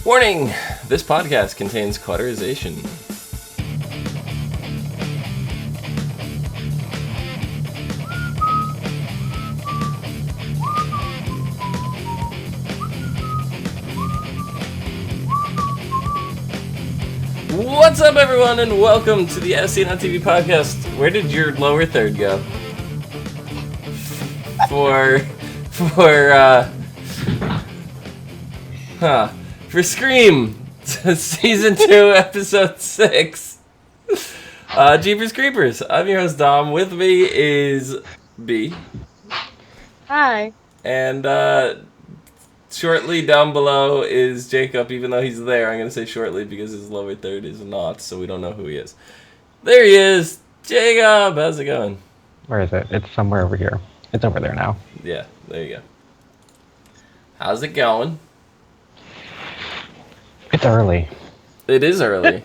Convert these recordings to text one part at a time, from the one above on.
Warning! This podcast contains cauterization. What's up, everyone, and welcome to the SC on TV podcast. Where did your lower third go? For Scream, Season 2, Episode 6, Jeepers Creepers. I'm your host, Dom. With me is B. Hi. And, shortly down below is Jacob, even though he's there. I'm going to say shortly because his lower third is not, so we don't know who he is. There he is! Jacob! How's it going? Where is it? It's somewhere over here. It's over there now. Yeah, there you go. How's it going? It's early. It is early.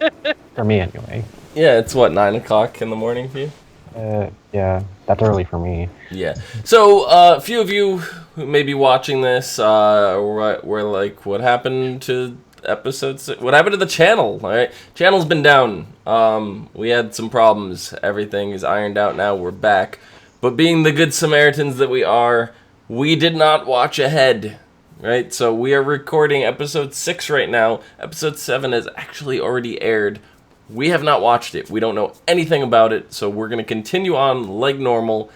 For me, anyway. Yeah, it's what, 9 o'clock in the morning for you? Yeah, that's early for me. Yeah. So, a few of you who may be watching this were like, what happened to episode 6? What happened to the channel? All right, channel's been down. We had some problems. Everything is ironed out now. We're back. But being the good Samaritans that we are, we did not watch ahead. Right? So we are recording episode 6 right now. Episode 7 has actually already aired. We have not watched it. We don't know anything about it. So we're going to continue on like normal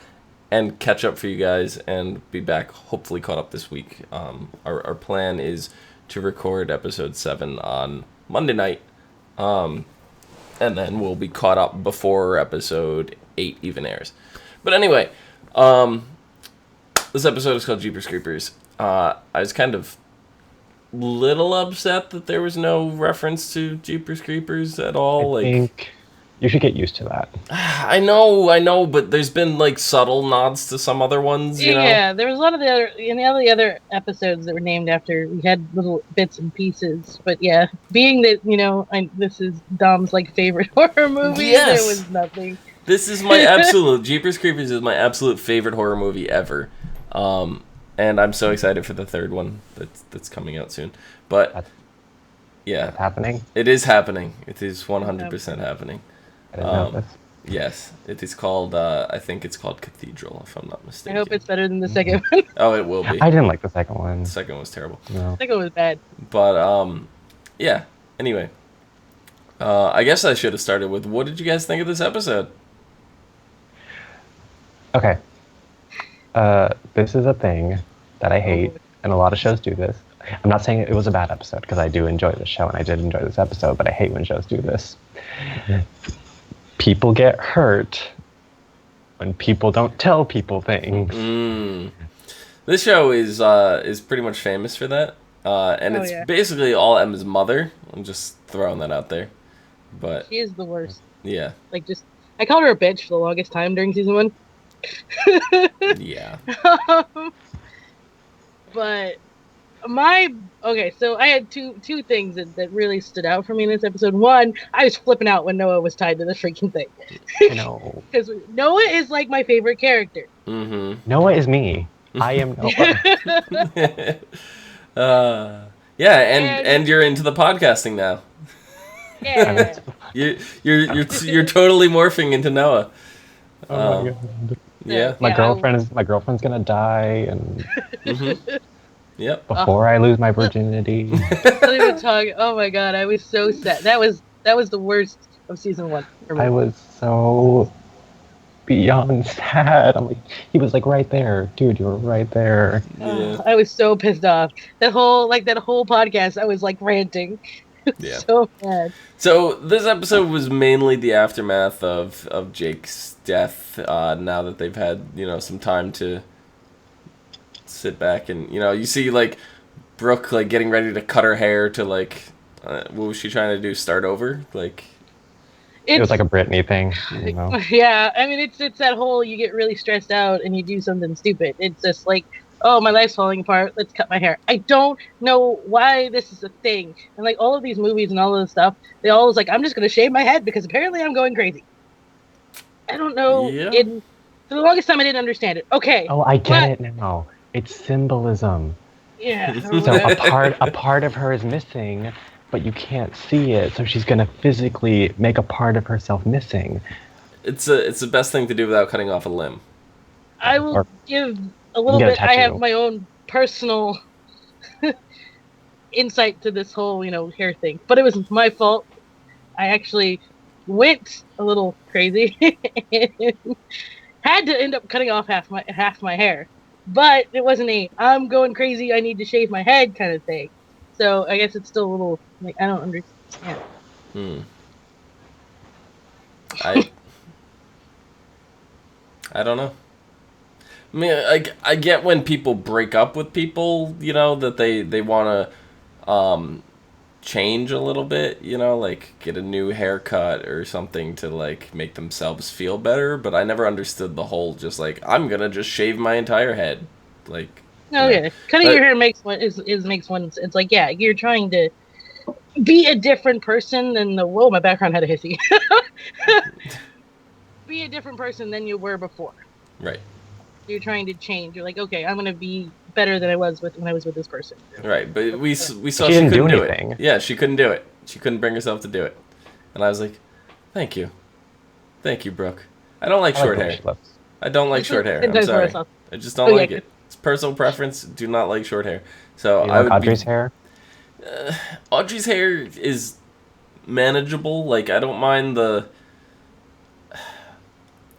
and catch up for you guys and be back, hopefully caught up this week. Our plan is to record episode 7 on Monday night. And then we'll be caught up before episode 8 even airs. But anyway, this episode is called Jeepers Creepers. I was kind of little upset that there was no reference to Jeepers Creepers at all. I think you should get used to that. I know, but there's been like subtle nods to some other ones, you know? Yeah, there was a lot of the other episodes that were named after. We had little bits and pieces, but yeah, being that this is Dom's like favorite horror movie, Yes. There was nothing. This is my absolute Jeepers Creepers is my absolute favorite horror movie ever. And I'm so excited for the third one that's coming out soon. But yeah, It's happening. it is happening. It is 100% happening. I didn't know this. Yes, it is called. I think it's called Cathedral, if I'm not I mistaken. hope it's better than the second one. Oh, it will be. I didn't like the second one. The second one was terrible. No. The second one was bad. But yeah. Anyway, I guess I should have started with what did you guys think of this episode? Okay. This is a thing that I hate, and a lot of shows do this. I'm not saying it was a bad episode, because I do enjoy this show, and I did enjoy this episode, but I hate when shows do this. People get hurt when people don't tell people things. This show is pretty much famous for that, and it's basically all Emma's mother. I'm just throwing that out there, but She is the worst. yeah, I called her a bitch for the longest time during season 1. yeah. But so I had two things that really stood out for me in this episode. One, I was flipping out when Noah was tied to the freaking thing. I know. Because Noah is like my favorite character. Mm-hmm. Noah is me. I am Noah. Yeah, and you're into the podcasting now. Yeah. You're totally morphing into Noah. Oh my God. Yeah. My girlfriend's gonna die, and Mm-hmm. Yep. before I lose my virginity. Don't even talk. Oh my god, I was so sad. That was the worst of season 1 for me. I was so beyond sad. I'm like, he was like right there, dude. You were right there. Yeah. I was so pissed off. That whole podcast, I was like ranting. Yeah. So bad. So this episode was mainly the aftermath of Jake's death. Now that they've had some time to sit back and you see like Brooke like getting ready to cut her hair to like what was she trying to do? Start over? Like It was like a Britney thing, Yeah, I mean it's that whole you get really stressed out and you do something stupid. It's just like, oh, my life's falling apart, let's cut my hair. I don't know why this is a thing. And like all of these movies and all of this stuff, they all was like, I'm just gonna shave my head because apparently I'm going crazy. I don't know. Yeah. For the longest time I didn't understand it. Okay. Oh, I get it now. It's symbolism. Yeah. So a part of her is missing, but you can't see it. So she's gonna physically make a part of herself missing. It's the best thing to do without cutting off a limb. I will Or give a you little can get a bit. I have tattoo. my own personal insight to this whole, hair thing, but it was my fault. I actually went a little crazy and had to end up cutting off half my hair. But it wasn't I'm going crazy, I need to shave my head kind of thing. So I guess it's still a little like I don't understand. Hmm. I don't know. I mean, I get when people break up with people, that they want to change a little bit, like get a new haircut or something to like make themselves feel better, but I never understood the whole just like I'm going to just shave my entire head. Like Oh yeah, cutting your hair makes one makes one. It's like yeah, you're trying to be a different person than the whoa. My background had a hissy. Be a different person than you were before. Right. You're trying to change. You're like, okay, I'm gonna be better than I was when I was with this person. Right, but we saw She didn't couldn't do do anything. it. Yeah, she couldn't do it. She couldn't bring herself to do it, and I was like, "Thank you, Brooke. I don't like short hair. I don't like short hair. I'm sorry. I just don't like it. It's personal preference. Do not like short hair. So You I like would Audrey's hair? Audrey's hair is manageable. Like I don't mind the.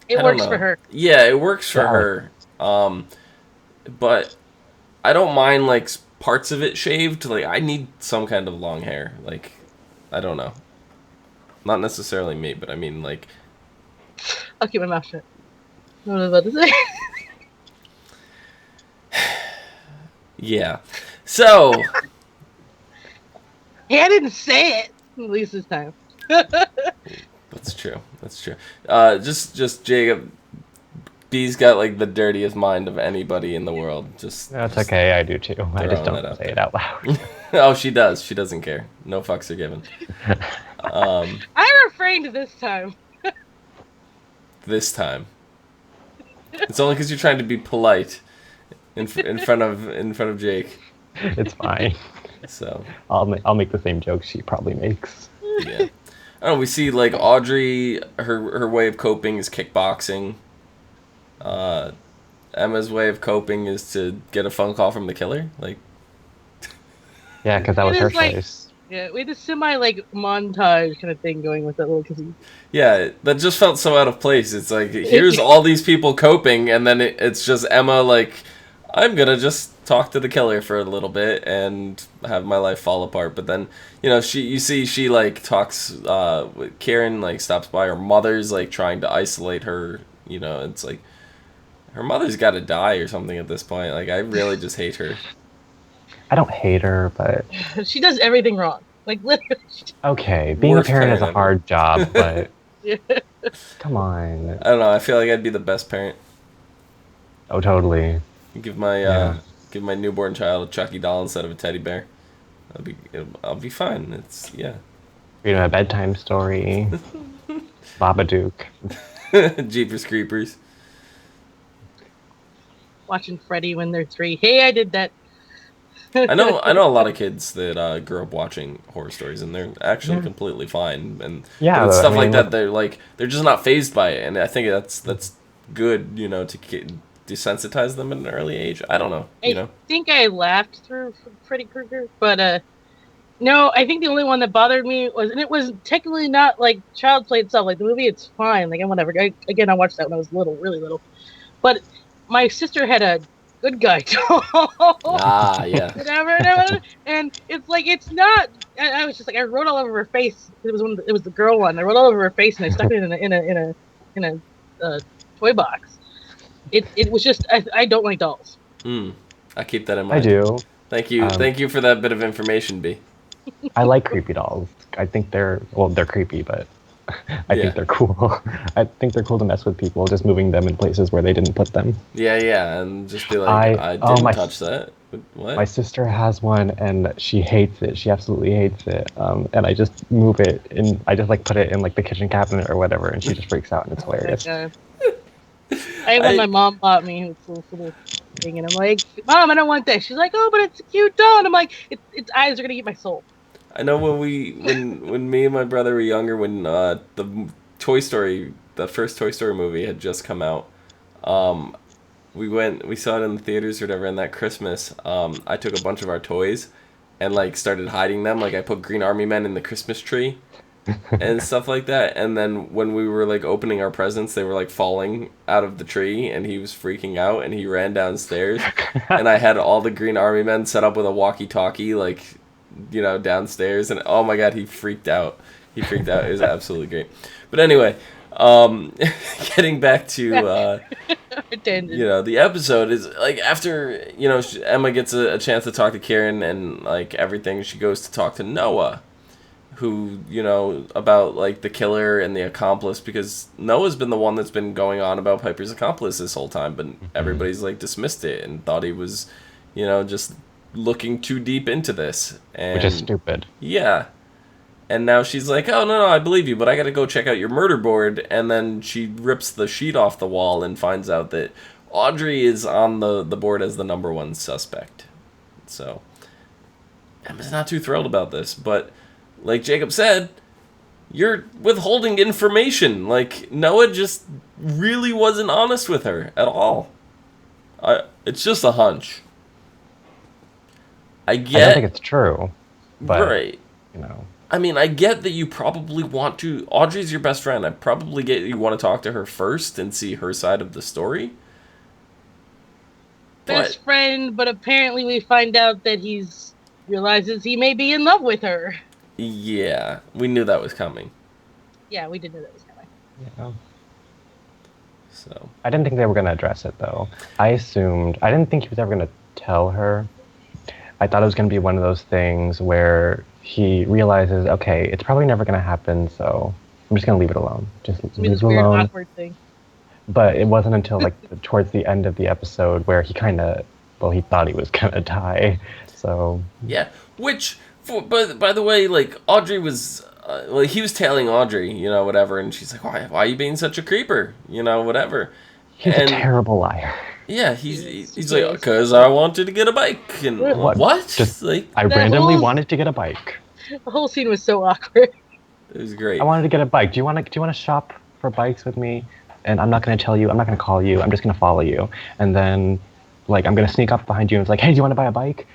It works for her. Yeah, it works for Yeah. her. But I don't mind like parts of it shaved. Like I need some kind of long hair. Like I don't know. Not necessarily me, but I mean like. I'll keep my mouth shut. What was I about to say? Yeah. So. Hey, I didn't say it. At least this time. That's true. Just Jacob. B's got like the dirtiest mind of anybody in the world. That's okay. I do too. I just throwing that don't out say it out loud. Oh, she does. She doesn't care. No fucks are given. I refrained this time. This time. It's only because you're trying to be polite in front of Jake. It's fine. So I'll make the same jokes she probably makes. yeah. I don't know. We see like Audrey. Her way of coping is kickboxing. Emma's way of coping is to get a phone call from the killer. Like. Yeah, because that was her like- choice. Yeah, we had a semi montage kind of thing going with that little kissy. Yeah, that just felt so out of place. It's like, here's all these people coping, and then it's just Emma, like, I'm gonna just talk to the killer for a little bit and have my life fall apart. But then, she, like, talks, Karen, like, stops by. Her mother's, like, trying to isolate her. It's like, her mother's gotta die or something at this point. Like, I really just hate her. I don't hate her, but She does everything wrong. Like literally. okay, being Worst a parent is a parent hard job, but Yeah. come on. I don't know. I feel like I'd be the best parent. Oh, totally. Give my Yeah. newborn child a Chucky doll instead of a teddy bear. I'll be fine. Read a bedtime story. Babadook. Jeepers Creepers. Watching Freddy when they're 3. Hey, I did that. I know a lot of kids that grew up watching horror stories, and they're actually completely fine. And Yeah, but it's stuff I like mean, that. They're just not phased by it, and I think that's good. To desensitize them at an early age. I don't know. I think I laughed through Freddy Krueger, but no, I think the only one that bothered me and it was technically not like Child's Play itself. Like the movie, it's fine. Like and whatever. I watched that when I was little, really little. But my sister had a good guy doll. Ah, yeah. whatever. And it's like it's not. I was just like I wrote all over her face. It was the girl one. I wrote all over her face and I stuck it in a toy box. It was just I don't like dolls. I keep that in mind. I do. Thank you for that bit of information, B. I like creepy dolls. I think they're creepy, but I think they're cool. I think they're cool to mess with people, just moving them in places where they didn't put them. Yeah, and just be like, I didn't touch that. What? My sister has one, and she hates it. She absolutely hates it. And I just move it, and I just like put it in like the kitchen cabinet or whatever, and she just freaks out, and it's hilarious. I have one my mom bought me. It's a little thing, and I'm like, Mom, I don't want that. She's like, oh, but it's a cute doll. And I'm like, its eyes are gonna eat my soul. I know when me and my brother were younger, when the first Toy Story movie had just come out, we saw it in the theaters or whatever, and that Christmas, I took a bunch of our toys and like started hiding them. Like I put Green Army Men in the Christmas tree and stuff like that. And then when we were like opening our presents, they were like falling out of the tree, and he was freaking out, and he ran downstairs, and I had all the Green Army Men set up with a walkie-talkie, like, downstairs, and oh my god, he freaked out. It was absolutely great. But anyway, getting back to the episode is like after Emma gets a chance to talk to Karen and like everything, she goes to talk to Noah, who about like the killer and the accomplice, because Noah's been the one that's been going on about Piper's accomplice this whole time, but everybody's like dismissed it and thought he was just looking too deep into this, and which is stupid. Yeah. And now she's like, oh, no, I believe you, but I gotta go check out your murder board. And then she rips the sheet off the wall and finds out that Audrey is on the board as the number one suspect. So Emma's not too thrilled about this, but like Jacob said, you're withholding information. Like, Noah just really wasn't honest with her at all. It's just a hunch. I don't think it's true, but right. I mean, I get that you probably want to. Audrey's your best friend. I probably get you want to talk to her first and see her side of the story. Best friend, but apparently we find out that realizes he may be in love with her. Yeah, we knew that was coming. Yeah, we did know that was coming. Yeah. So I didn't think they were going to address it, though. I didn't think he was ever going to tell her. I thought it was going to be one of those things where he realizes, okay, it's probably never going to happen, so I'm just going to leave it alone. Just leave it weird, alone. awkward thing. But it wasn't until like towards the end of the episode where he he thought he was going to die. So yeah, but by the way, like Audrey was, he was tailing Audrey, whatever, and she's like, why are you being such a creeper, whatever. He's a terrible liar. Yeah, he's like, because I wanted to get a bike. And what? Just, like, I randomly wanted to get a bike. The whole scene was so awkward. It was great. I wanted to get a bike. Do you want to shop for bikes with me? And I'm not going to tell you. I'm not going to call you. I'm just going to follow you. And then, like, I'm going to sneak up behind you and it's like, hey, do you want to buy a bike?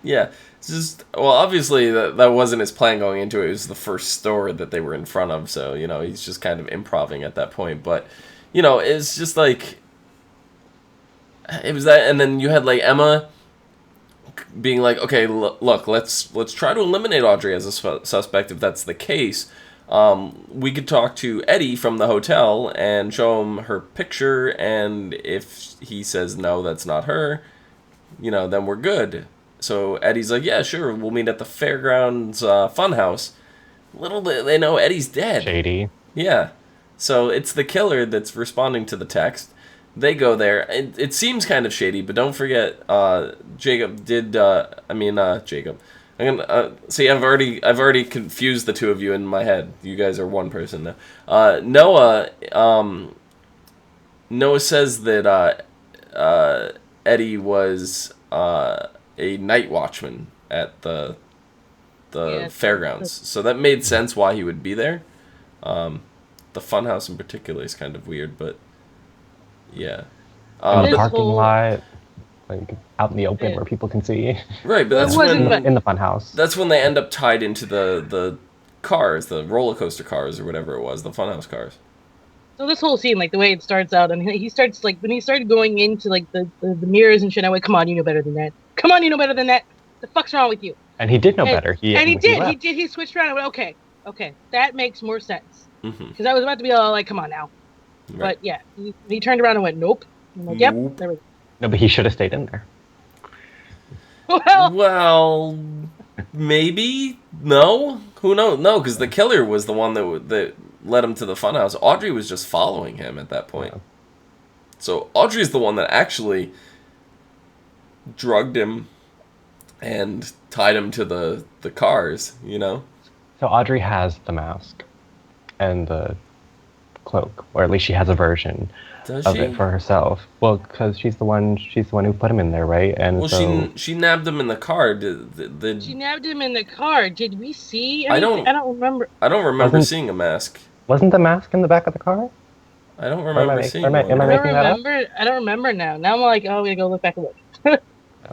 Yeah. It's just, well, obviously that wasn't his plan going into it. It was the first store that they were in front of. So, he's just kind of improvising at that point. But, it's just like... It was that, and then you had like Emma being like, "Okay, look, let's try to eliminate Audrey as a suspect. If that's the case, we could talk to Eddie from the hotel and show him her picture, and if he says no, that's not her, then we're good." So Eddie's like, "Yeah, sure, we'll meet at the fairgrounds funhouse." Little did they know Eddie's dead. Shady. Yeah, so it's the killer that's responding to the text. They go there. It seems kind of shady, but don't forget, Jacob did. Jacob. I'm gonna see. I've already confused the two of you in my head. You guys are one person now. Noah. Noah says that Eddie was a night watchman at the fairgrounds, so that made sense why he would be there. The funhouse in particular is kind of weird, but. Yeah. In the parking lot, like out in the open where people can see. Right, but that's in the fun house. That's when they end up tied into the cars, the roller coaster cars or whatever it was, the funhouse cars. So this whole scene, like the way it starts out, and he starts like when he started going into like the mirrors and shit. I went, "Come on, you know better than that. Come on, you know better than that. The fuck's wrong with you?" And he did know better. He did. He switched around. I went, okay, that makes more sense. Because I was about to be all like, "Come on now." Right. But yeah, he turned around and went, "Nope." I'm like, "Yep." Nope. There we go. No, but he should have stayed in there. Well, maybe no. Who knows? No, because the killer was the one that led him to the funhouse. Audrey was just following him at that point. Yeah. So Audrey's the one that actually drugged him and tied him to the cars. So Audrey has the mask and the cloak, or at least she has a version Does of she? it for herself. Well, because she's the one who put him in there, right? And Well, so she nabbed him in the car. She nabbed him in the car. Did we see I anything? don't I don't remember. I don't remember Wasn't- seeing a mask. wasn't the mask in the back of the car? I don't Or remember seeing one. am I I don't making that up? remember. I don't remember now. Now I'm like, oh, I'm gonna go look back and look.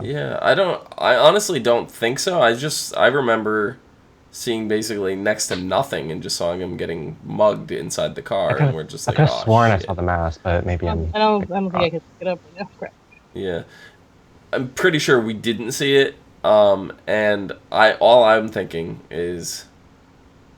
Yeah, I honestly don't think so. I remember seeing basically next to nothing and just saw him getting mugged inside the car, and we're just I like, could have oh, sworn I shit. saw the mask, but maybe I'm. I don't think I can pick it up right now. Crap. Yeah, I'm pretty sure we didn't see it. And all I'm thinking is,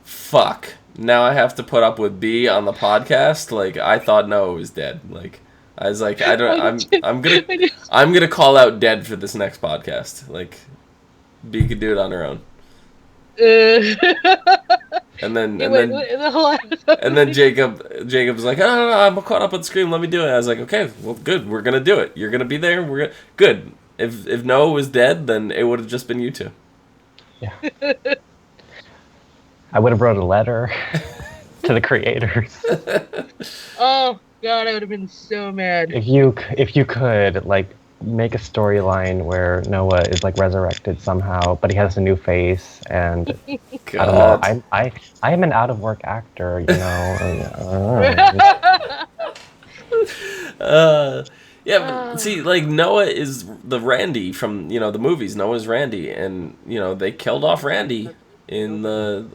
fuck. Now I have to put up with B on the podcast. Like, I thought Noah was dead. Like, I was like, I'm gonna call out dead for this next podcast. Like, B could do it on her own. And then The whole episode. and then Jacob's like, oh, no, I'm caught up on Scream. Let me do it. I was like, okay, well, good. We're gonna do it. You're gonna be there. Good. If Noah was dead, then it would have just been you two. Yeah. I would have wrote a letter to the creators. Oh God, I would have been so mad. If you could like make a storyline where Noah is like resurrected somehow, but he has a new face, and I don't know. I am an out of work actor, you know. Yeah, but see, like, Noah is the Randy from, the movies. Noah's Randy, and, they killed off Randy in the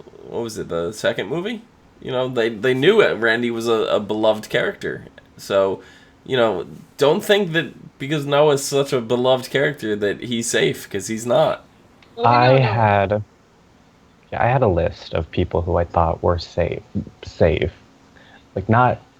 second movie? They knew it. Randy was a beloved character. So, don't think that because Noah's such a beloved character that he's safe, because he's not. I had a list of people who I thought were safe, like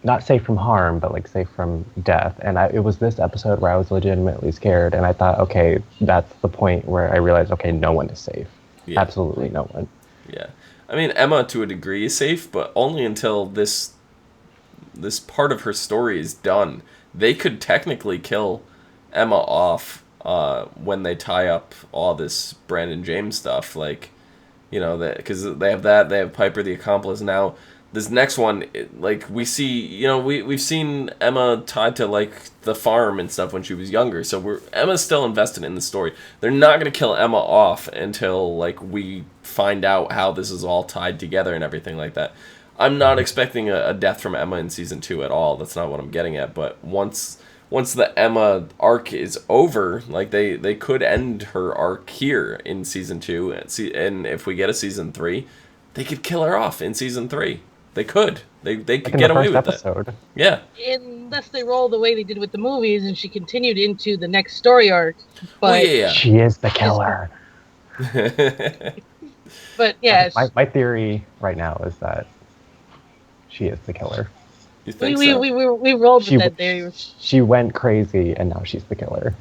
not safe from harm, but like safe from death. And it was this episode where I was legitimately scared, and I thought, okay, that's the point where I realized, okay, no one is safe. Yeah. Absolutely no one. Yeah, I mean, Emma to a degree is safe, but only until this part of her story is done. They could technically kill Emma off when they tie up all this Brandon James stuff, like, because they have Piper the accomplice now. This next one, like, we see, we've seen Emma tied to, like, the farm and stuff when she was younger, so Emma's still invested in the story. They're not going to kill Emma off until, like, we find out how this is all tied together and everything like that. I'm not expecting a death from Emma in season 2 at all. That's not what I'm getting at, but once the Emma arc is over, like, they could end her arc here in season 2, and if we get a season 3, they could kill her off in season 3. They could. They could get away with that. Yeah. Unless they roll the way they did with the movies, and she continued into the next story arc. But she is the killer. But yeah, my theory right now is that she is the killer. You think we rolled with that theory. She went crazy, and now she's the killer.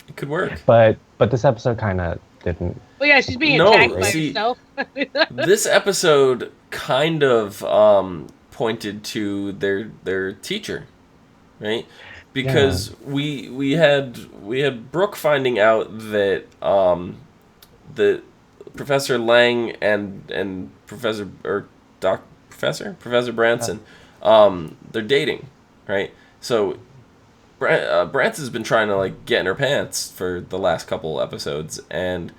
It could work. But this episode kind of didn't. Well, yeah, she's being attacked by herself. This episode kind of pointed to their teacher, right? Because we had Brooke finding out that the Professor Lang and Professor Branson, they're dating, right? So Branson's been trying to, like, get in her pants for the last couple episodes, and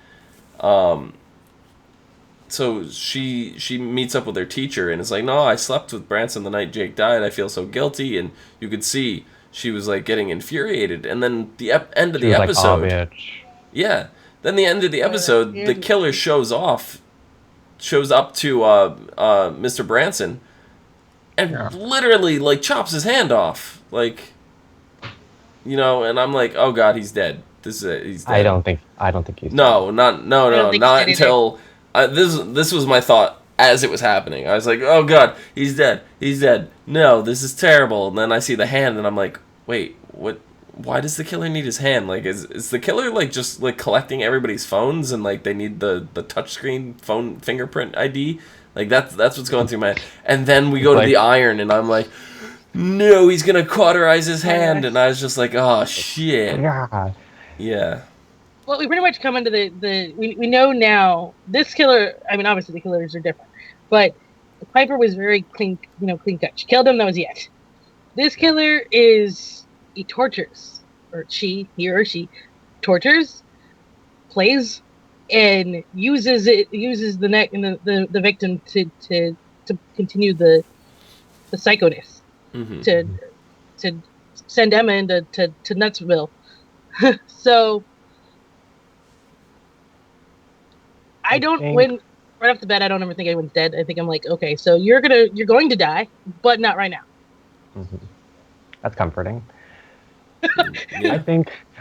so she meets up with her teacher and is like, no, I slept with Branson the night Jake died. I feel so guilty. And you could see she was, like, getting infuriated. And then the end of the episode, like, oh, bitch. Yeah. Then the end of the episode, the killer shows up to Mr. Branson and literally, like, chops his hand off, like, and I'm like, oh God, he's dead. He's dead. I don't think he's not until this was my thought as it was happening. I was like, oh God, he's dead. No, this is terrible. And then I see the hand and I'm like, wait, what? Why does the killer need his hand? Like, is the killer, like, just, like, collecting everybody's phones and, like, they need the touchscreen phone fingerprint ID? Like, that's what's going through my head. And then we go to the iron and I'm like, no, he's gonna cauterize his hand. And I was just like, oh shit. Yeah. Well, we pretty much come into we know now this killer. I mean, obviously the killers are different, but Piper was very clean cut. She killed him. That was it. This killer he tortures, or he or she tortures, plays, and uses the neck and the victim to continue the psychoness, to send Emma into to Nutsville. So I don't win right off the bat. I don't ever think anyone's dead. I think I'm like, okay, so you're going to die, but not right now. Mm-hmm. That's comforting. Yeah.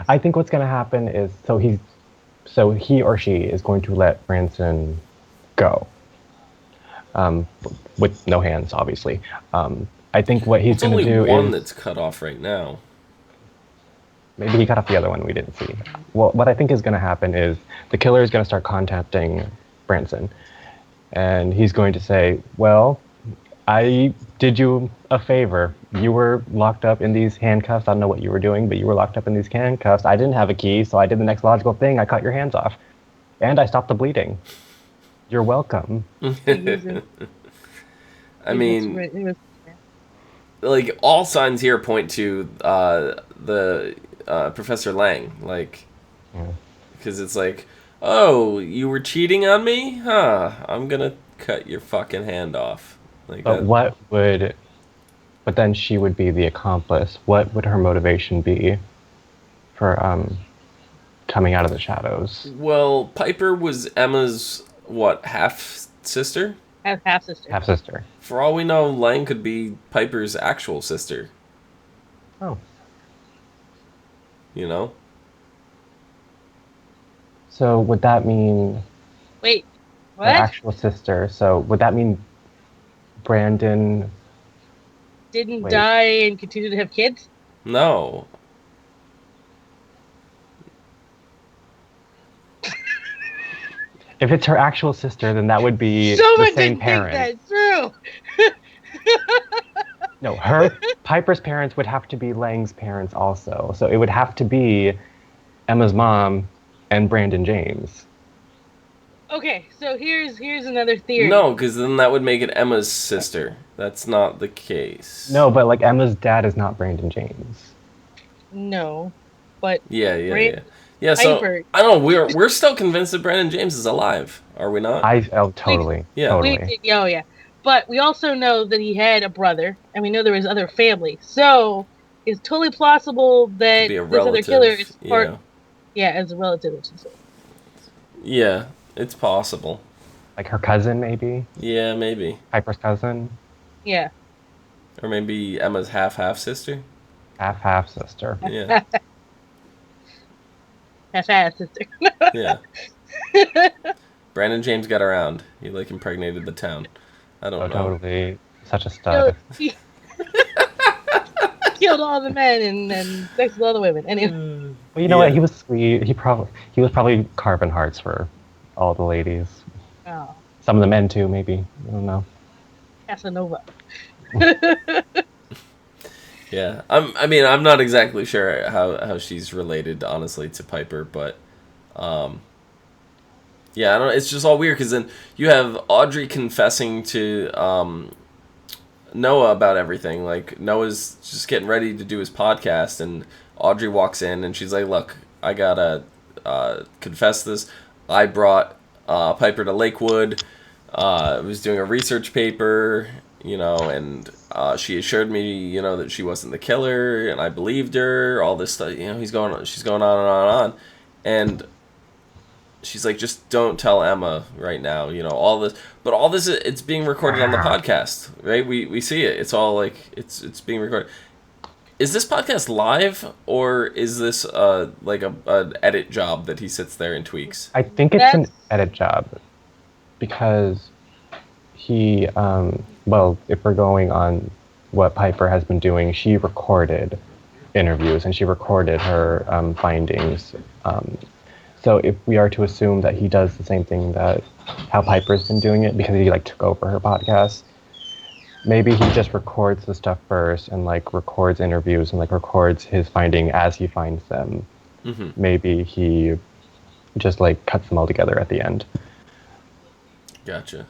I think what's going to happen is so he or she is going to let Branson go, with no hands, obviously. I think what he's going to do is... only one that's cut off right now. Maybe he cut off the other one we didn't see. Well, what I think is going to happen is the killer is going to start contacting Branson, and he's going to say, well, I did you a favor. You were locked up in these handcuffs. I don't know what you were doing, but you were locked up in these handcuffs. I didn't have a key, so I did the next logical thing. I cut your hands off, and I stopped the bleeding. You're welcome. I mean, like, all signs here point to the Professor Lang, like, because it's like, oh, you were cheating on me? Huh, I'm gonna cut your fucking hand off. Like, but but then she would be the accomplice. What would her motivation be for coming out of the shadows? Well, Piper was Emma's, what, half-sister? Half-sister. Half-sister. For all we know, Lang could be Piper's actual sister. Oh. You know? So would that mean... Wait, what? Her actual sister. So would that mean Brandon... Didn't die and continue to have kids? No. If it's her actual sister, then that would be Someone the same didn't parent. think that through. No, Piper's parents would have to be Lang's parents also. So it would have to be Emma's mom and Brandon James. Okay, so here's another theory. No, because then that would make it Emma's sister. That's not the case. No, but like Emma's dad is not Brandon James. No, but Yeah. So Piper. I don't know. We're still convinced that Brandon James is alive, are we not? Totally. Yeah. Totally. Yeah. But we also know that he had a brother, and we know there was other family. So it's totally plausible that this other killer is part. Yeah, as a relative. Yeah, it's possible. Like her cousin, maybe? Yeah, maybe. Piper's cousin? Yeah. Or maybe Emma's half-sister? Half-sister. Yeah. Half-sister. Yeah. Brandon James got around. He, like, impregnated the town. I don't know. Totally. Such a stud. He killed all the men and sexed all the women. Anyway. Well, you know what? He was sweet. He was probably carving hearts for all the ladies. Oh. Some of the men too, maybe. I don't know. Casanova. Yeah. I'm not exactly sure how she's related, honestly, to Piper, but yeah, I don't know. It's just all weird because then you have Audrey confessing to Noah about everything. Like, Noah's just getting ready to do his podcast, and Audrey walks in, and she's like, look, I gotta confess this. I brought Piper to Lakewood. I was doing a research paper, and she assured me, that she wasn't the killer, and I believed her. All this stuff, she's going on and on and on. And she's like, just don't tell Emma right now, all this. But all this, it's being recorded on the podcast, right? We see it. It's all like, it's being recorded. Is this podcast live, or is this like an edit job that he sits there and tweaks? I think it's an edit job, because he, if we're going on what Piper has been doing, she recorded interviews and she recorded her findings. So if we are to assume that he does the same thing that how Piper's been doing it, because he took over her podcast, maybe he just records the stuff first and records interviews and records his finding as he finds them. Mm-hmm. Maybe he just cuts them all together at the end. Gotcha.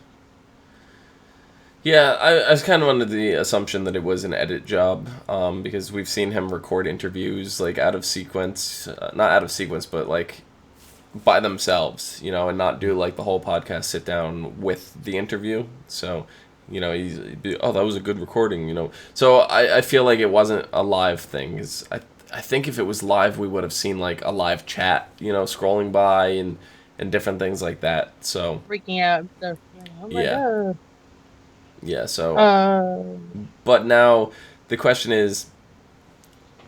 Yeah, I was kind of under the assumption that it was an edit job, because we've seen him record interviews like out of sequence, not out of sequence, but like by themselves, and not do like the whole podcast sit down with the interview. So, he'd be, oh, that was a good recording. So I feel like it wasn't a live thing. I think if it was live, we would have seen like a live chat, scrolling by and different things like that. So Freaking out and stuff. I'm like, Yeah. oh. yeah, so but now the question is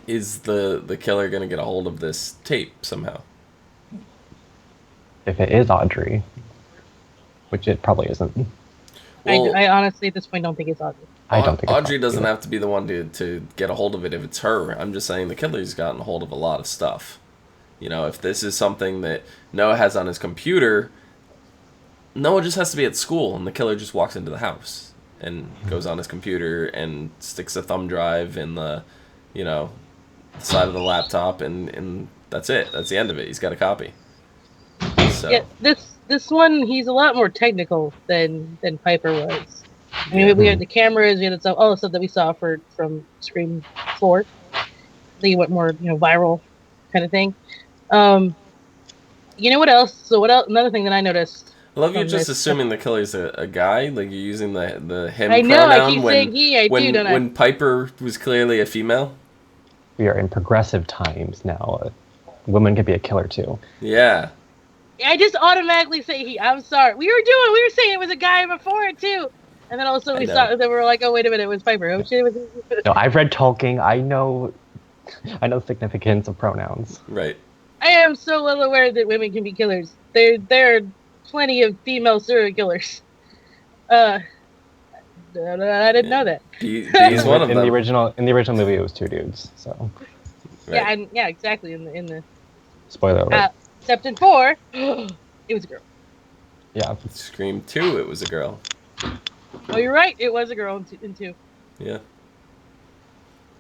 the killer gonna get a hold of this tape somehow? If it is Audrey, which it probably isn't. Well, I honestly at this point don't think it's Audrey. I don't think it's Audrey doesn't either. have to be the one to get a hold of it if it's her. I'm just saying the killer's gotten a hold of a lot of stuff. If this is something that Noah has on his computer, Noah just has to be at school and the killer just walks into the house and goes on his computer and sticks a thumb drive in the, side of the laptop and that's it. That's the end of it. He's got a copy. So. Yeah, this one he's a lot more technical than Piper was. I mean, we had the cameras, we had all the stuff that we saw from Scream 4. I think it went more, viral kind of thing. You know what else? So what else? Another thing that I noticed. I love you just this. assuming the killer's a guy, like you're using the him I know, pronoun I keep saying he, I do, don't I? when Piper was clearly a female. We are in progressive times now. Women can be a killer too. Yeah. I just automatically say he. I'm sorry. We were saying it was a guy before too, and then also we saw that we were like, oh wait a minute, it was Piper. Oh shit, it was. No, I've read Tolkien. I know the significance of pronouns. Right. I am so well aware that women can be killers. There are plenty of female serial killers. I didn't know that. He's one of them. In the original movie, it was 2 dudes. So. Right. Yeah, exactly. In the Spoiler alert. except in 4, it was a girl. Yeah. Scream 2, it was a girl. Oh, you're right. It was a girl in 2. Yeah.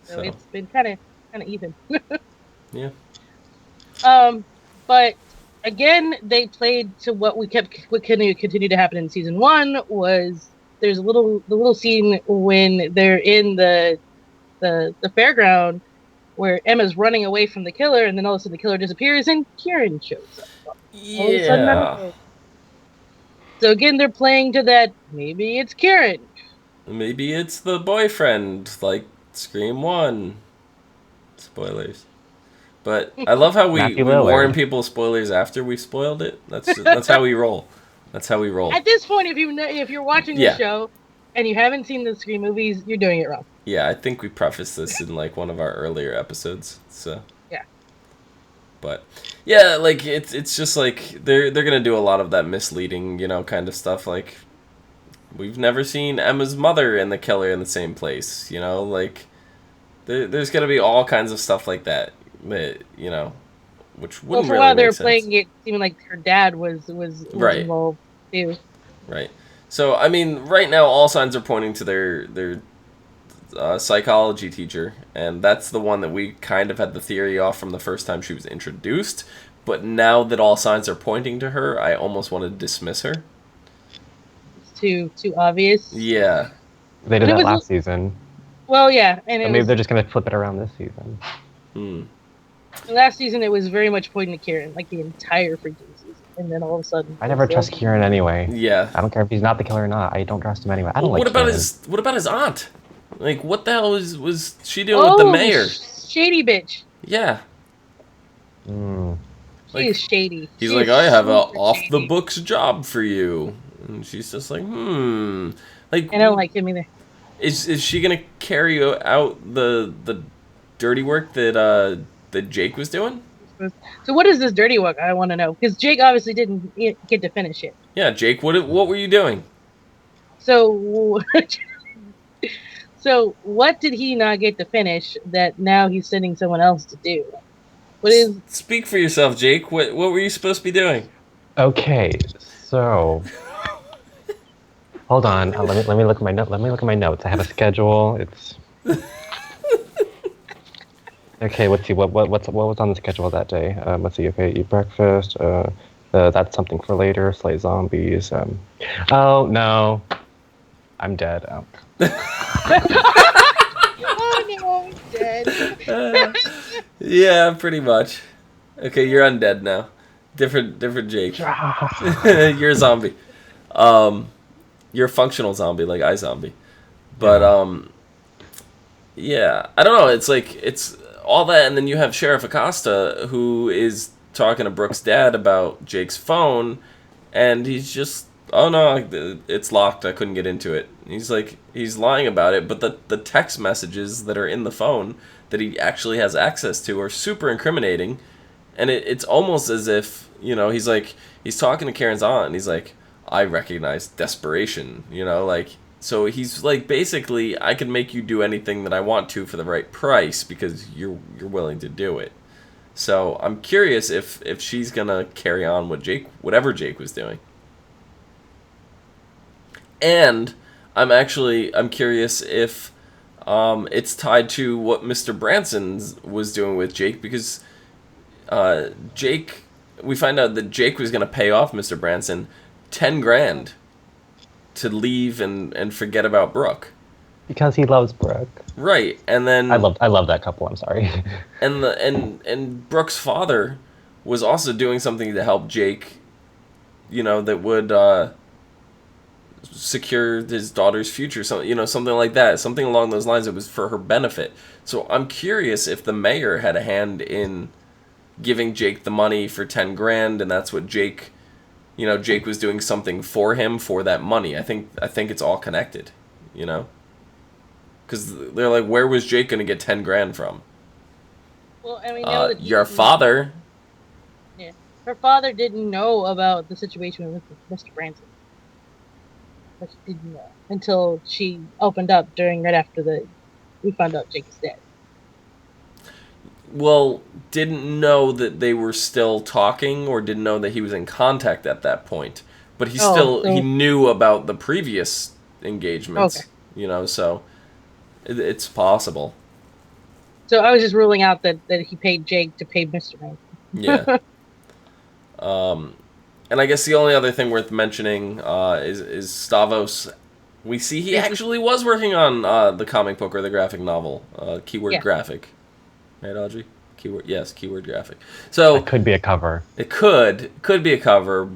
So it's been kind of even. Yeah. But again, they played to what continued to happen in season 1 was there's the little scene when they're in the fairground where Emma's running away from the killer, and then all of a sudden the killer disappears and Kieran shows up. Yeah. So again, they're playing to that. Maybe it's Kieran. Maybe it's the boyfriend, like Scream 1. Spoilers. But I love how we warn people spoilers after we've spoiled it. That's how we roll. That's how we roll. At this point, if you're watching the show and you haven't seen the Scream movies, you're doing it wrong. Yeah, I think we prefaced this in like one of our earlier episodes. So yeah. But yeah, like it's just like they're gonna do a lot of that misleading, kind of stuff. Like we've never seen Emma's mother and the killer in the same place. Like there's gonna be all kinds of stuff like that. Which wouldn't well, for really a while they were make sense. playing it seeming like her dad was Right. involved too. Right. So I mean, right now all signs are pointing to their psychology teacher, and that's the one that we kind of had the theory off from the first time she was introduced. But now that all signs are pointing to her, I almost want to dismiss her. It's too obvious. Yeah. They did that last season. Well, yeah, and maybe they're just gonna flip it around this season. Last season, it was very much pointing to Kieran, like the entire freaking season, and then all of a sudden, I never trust Kieran anyway. Yeah. I don't care if he's not the killer or not. I don't trust him anyway. I don't like. What about his aunt? Like, what the hell was she doing with the mayor? Shady bitch. Yeah. She is shady. He's like, I have a off-the-books job for you. And she's just like, Like, I don't like him either. Is she going to carry out the dirty work that Jake was doing? So what is this dirty work? I want to know. Because Jake obviously didn't get to finish it. Yeah, Jake, what were you doing? So... So, what did he not get to finish that now he's sending someone else to do? What is? Speak for yourself, Jake. What were you supposed to be doing? Okay, so hold on. Let me look at my note. Let me look at my notes. I have a schedule. It's okay. Let's see. What was on the schedule that day? Let's see. Okay, eat breakfast. That's something for later. Slay zombies. Oh no. I'm dead. Oh. Oh no, I'm dead. Yeah, pretty much. Okay, you're undead now. Different Jake. You're a zombie. You're a functional zombie, like iZombie. But yeah, I don't know. It's like it's all that, and then you have Sheriff Acosta who is talking to Brooke's dad about Jake's phone, and he's just, oh no, it's locked. I couldn't get into it. He's like, he's lying about it, but the text messages that are in the phone that he actually has access to are super incriminating, and it's almost as if, you know, he's like, he's talking to Karen's aunt, and he's like, I recognize desperation, you know, like, so he's like, basically, I can make you do anything that I want to for the right price because you're willing to do it. So I'm curious if she's gonna carry on what whatever Jake was doing. And I'm curious if it's tied to what Mr. Branson was doing with Jake, because Jake, we find out that Jake was gonna pay off Mr. Branson $10,000 to leave and forget about Brooke. Because he loves Brooke. Right, and then I love that couple. I'm sorry. and Brooke's father was also doing something to help Jake, you know, that would secure his daughter's future, something like that, something along those lines. It was for her benefit. So I'm curious if the mayor had a hand in giving Jake the money for $10,000, and that's what Jake was doing something for him for that money. I think it's all connected, you know. Because they're like, where was Jake going to get $10,000 from? Well, and we know that your father. Yeah, her father didn't know about the situation with Mr. Branson. But she didn't know until she opened up right after we found out Jake is dead. Well, didn't know that they were still talking, or didn't know that he was in contact at that point. But he knew about the previous engagements. Okay. You know, so it's possible. So I was just ruling out that he paid Jake to pay Mr. Branson. Yeah. And I guess the only other thing worth mentioning is Stavros. We see he actually was working on the comic book or the graphic novel. Keyword graphic. Right, Audrey? Keyword graphic. So it could be a cover. It could be a cover,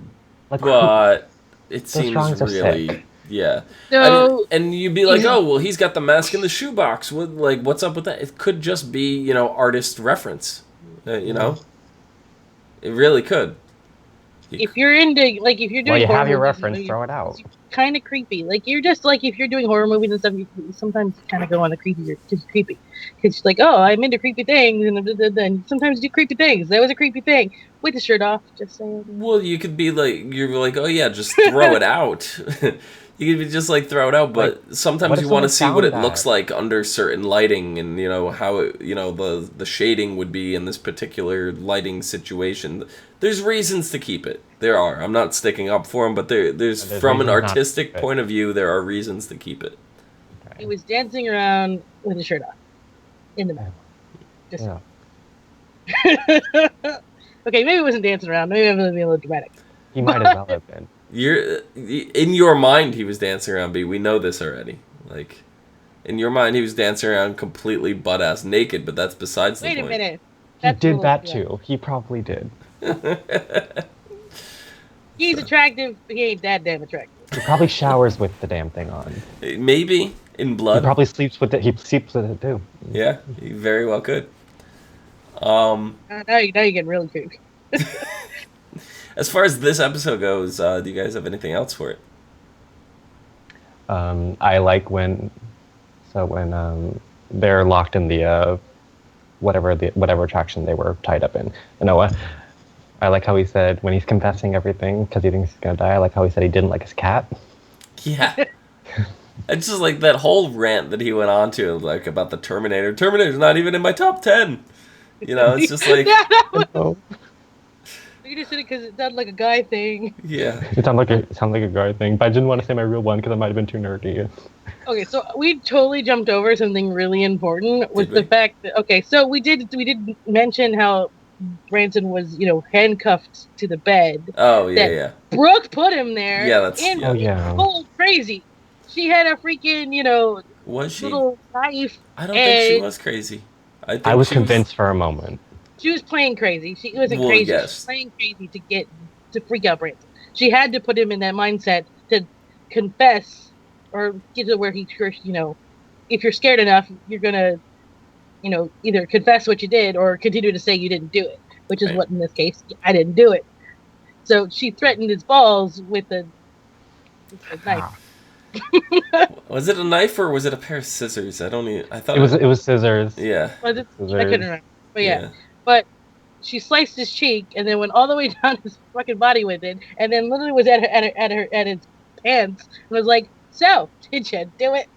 but it seems really sick. Yeah. So, and you'd be like, oh, well, he's got the mask in the shoebox. What's up with that? It could just be, you know, artist reference. You know, it really could. If you're into, like, if you're doing, well, you have your reference, throw it out. Kind of creepy. Like, you're just like, if you're doing horror movies and stuff, you sometimes kind of go on the creepy, just creepy. It's like, oh, I'm into creepy things, and then sometimes you do creepy things. That was a creepy thing. With the shirt off, just saying. Well, you could be like, you're like, oh yeah, just throw it out. You could just like throw it out, but like, sometimes you want to see what it looks like under certain lighting, and you know how it, you know, the shading would be in this particular lighting situation. There's reasons to keep it. There are. I'm not sticking up for them, but there's from an artistic point of view, there are reasons to keep it. Okay. He was dancing around with his shirt off in the mouth. Just okay, maybe he wasn't dancing around. Maybe I'm being a little dramatic. He might as well have been. In your mind, he was dancing around, B. We know this already. Like, in your mind, he was dancing around completely butt-ass naked, but that's besides the point. Wait a minute. He did that too. He probably did. He's attractive, but he ain't that damn attractive. He probably showers with the damn thing on. Maybe in blood. He probably sleeps with it. He sleeps with it too. Yeah, he very well could. Now you're getting really creepy. As far as this episode goes, do you guys have anything else for it? I like when they're locked in the whatever attraction they were tied up in. Noah. I like how he said when he's confessing everything because he thinks he's gonna die. I like how he said he didn't like his cat. Yeah. It's just like that whole rant that he went on to, like about the Terminator. Terminator's not even in my top 10. You know, it's just like. You just said it because it sounded like a guy thing. Yeah. It sounded like a guy thing, but I didn't want to say my real one because I might have been too nerdy. Okay, so we totally jumped over something really important with the fact that so we did mention how Branson was, you know, handcuffed to the bed. Oh yeah, yeah. Brooke put him there. Yeah, that's cold crazy. She had a freaking, Was she? little knife, I don't think she and was crazy. I I think was she was. convinced for a moment. she was playing crazy. She wasn't Well, crazy. She was yes. playing crazy to freak out Branson. She had to put him in that mindset to confess or get to where he, if you're scared enough, you're gonna, either confess what you did or continue to say you didn't do it, which is Right. what in this case I didn't do it. So she threatened his balls with a knife. Ah. Was it a knife or was it a pair of scissors? I don't even. I thought It was scissors. Yeah. Was it? I Scissors. couldn't remember. But yeah. Yeah. But she sliced his cheek and then went all the way down his fucking body with it, and then literally was at his pants and was like, "So, did you do it?"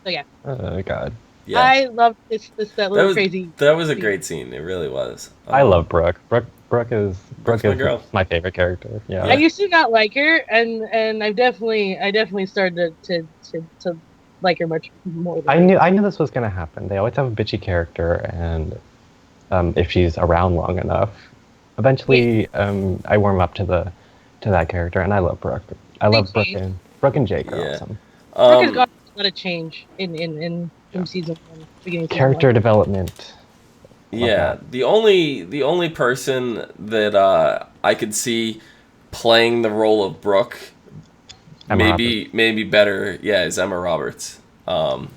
So yeah, Oh god. Yeah. I love that That little was crazy. that was a scene. great scene. It really was. I love Brooke. Brooke is Brooke's my girl. my favorite character. Yeah. I used to not like her, and I definitely started to like her much more. I knew this was gonna happen. They always have a bitchy character, and if she's around long enough, eventually I warm up to that character, and I love Brooke. I love Brooke and Jake are Yeah. awesome. Brooke has gone through a lot of change in season one, beginning of season Character one. development. Yeah, the only person that I could see playing the role of Brooke Emma maybe better, yeah, is Emma Roberts. I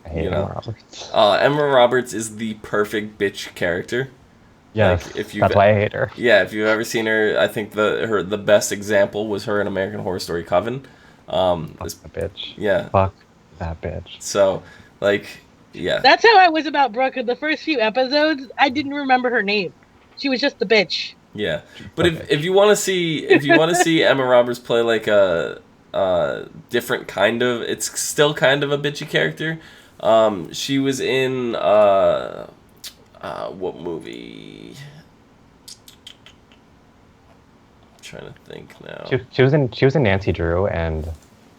hate you Emma know. Roberts. Emma Roberts is the perfect bitch character. Yes, like, if you've- that's why I hate her. Yeah, if you've ever seen her, I think the best example was her in American Horror Story Coven. Fuck that bitch. Yeah. Fuck that bitch. So, like, yeah. That's how I was about Brooke. In the first few episodes, I didn't remember her name. She was just the bitch. Yeah, but if you want to see Emma Roberts play like a different kind of, it's still kind of a bitchy character. She was in what movie? I'm trying to think now. She was in Nancy Drew, and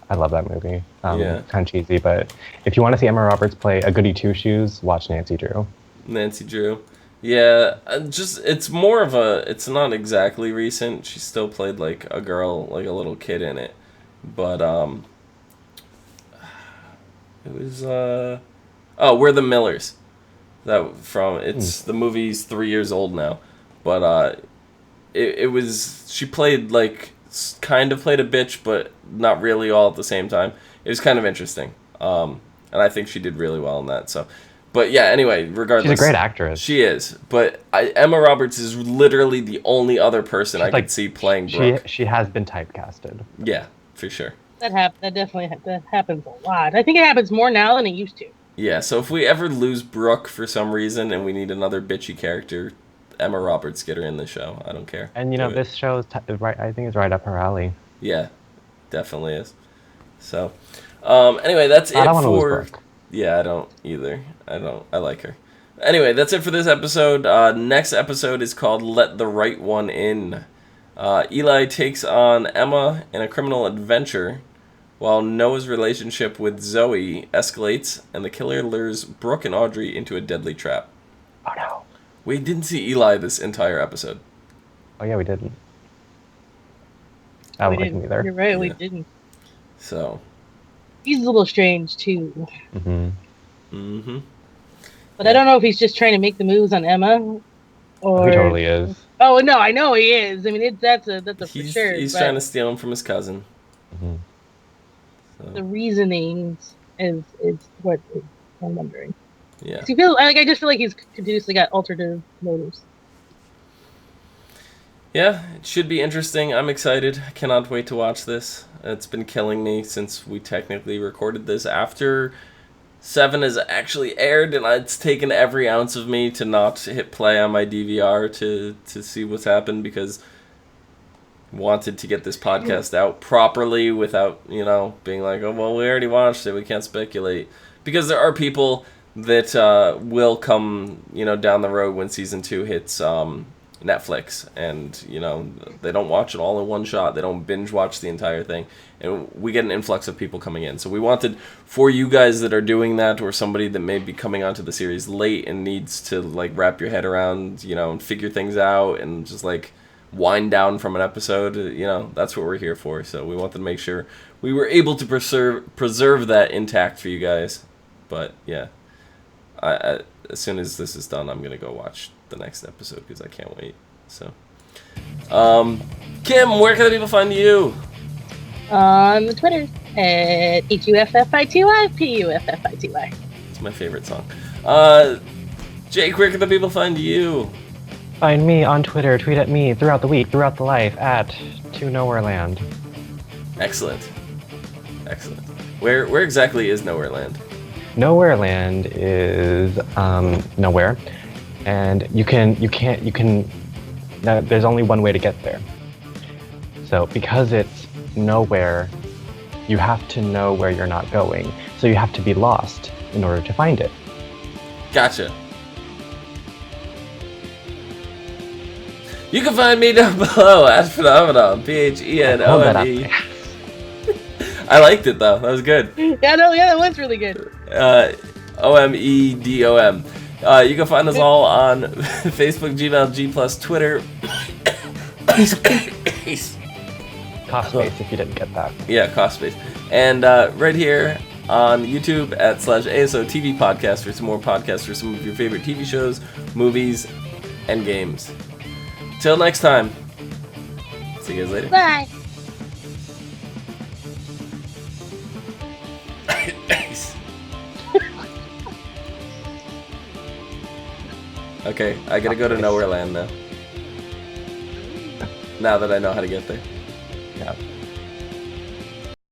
I love that movie. Yeah. Kind of cheesy, but if you want to see Emma Roberts play a goody two shoes, watch Nancy Drew. Nancy Drew. Yeah, it's more of it's not exactly recent. She still played like a girl, like a little kid in it. But it was We're the Millers. The movie's 3 years old now. But it was, she played like kind of played a bitch, but not really all at the same time. It was kind of interesting. And I think she did really well in that. So but yeah, anyway, regardless. She's a great actress. She is. But Emma Roberts is literally the only other person I could see playing Brooke. She has been typecasted. Yeah, for sure. That definitely happens a lot. I think it happens more now than it used to. Yeah, so if we ever lose Brooke for some reason and we need another bitchy character, Emma Roberts, get her in the show. I don't care. And this show is right. I think it's right up her alley. Yeah, definitely is. So, anyway, that's I it don't want to lose for... Brooke. Yeah, I don't either. I like her. Anyway, that's it for this episode. Next episode is called Let the Right One In. Eli takes on Emma in a criminal adventure, while Noah's relationship with Zoe escalates, and the killer lures Brooke and Audrey into a deadly trap. Oh no. We didn't see Eli this entire episode. Oh yeah, we didn't. I don't like him either. You're right, we Yeah. didn't. So. He's a little strange too. Mm-hmm. But I don't know if he's just trying to make the moves on Emma, or He totally is. Oh no, I know he is. I mean, that's a for sure. He's but trying to steal him from his cousin. Mm-hmm. So, the reasonings is what I'm wondering. yeah. I just feel like he's continuously got alternative motives. Yeah, it should be interesting. I'm excited. I cannot wait to watch this. It's been killing me since we technically recorded this after 7 has actually aired, and it's taken every ounce of me to not hit play on my DVR to see what's happened, because I wanted to get this podcast out properly without, being like, oh, well, we already watched it, we can't speculate. Because there are people that will come, down the road when Season 2 hits Netflix, and they don't watch it all in one shot. They don't binge watch the entire thing, and we get an influx of people coming in. So we wanted, for you guys that are doing that, or somebody that may be coming onto the series late and needs to wrap your head around, and figure things out, and just wind down from an episode, that's what we're here for. So we wanted to make sure we were able to preserve that intact for you guys. But yeah, I as soon as this is done, I'm gonna go watch the next episode because I can't wait. So, Kim, where can the people find you? On the Twitter at HUFFITY. It's my favorite song. Jake, where can the people find you? Find me on Twitter. Tweet at me throughout the week, throughout the life at To Nowhereland. Excellent. Where exactly is Nowhereland? Nowhereland is nowhere, and you can. There's only one way to get there. So because it's nowhere, you have to know where you're not going. So you have to be lost in order to find it. Gotcha. You can find me down below at Phenomenon, PHENOME. I liked it though. That was good. Yeah, that was really good. OMEDOM. You can find us all on Facebook, Gmail, G+, Twitter. Cost space if you didn't get that. Yeah, cost space. And right here on YouTube at /ASO TV Podcast for some more podcasts for some of your favorite TV shows, movies, and games. Till next time. See you guys later. Bye. Okay, I gotta go to Nowhereland now. Now that I know how to get there. Yeah.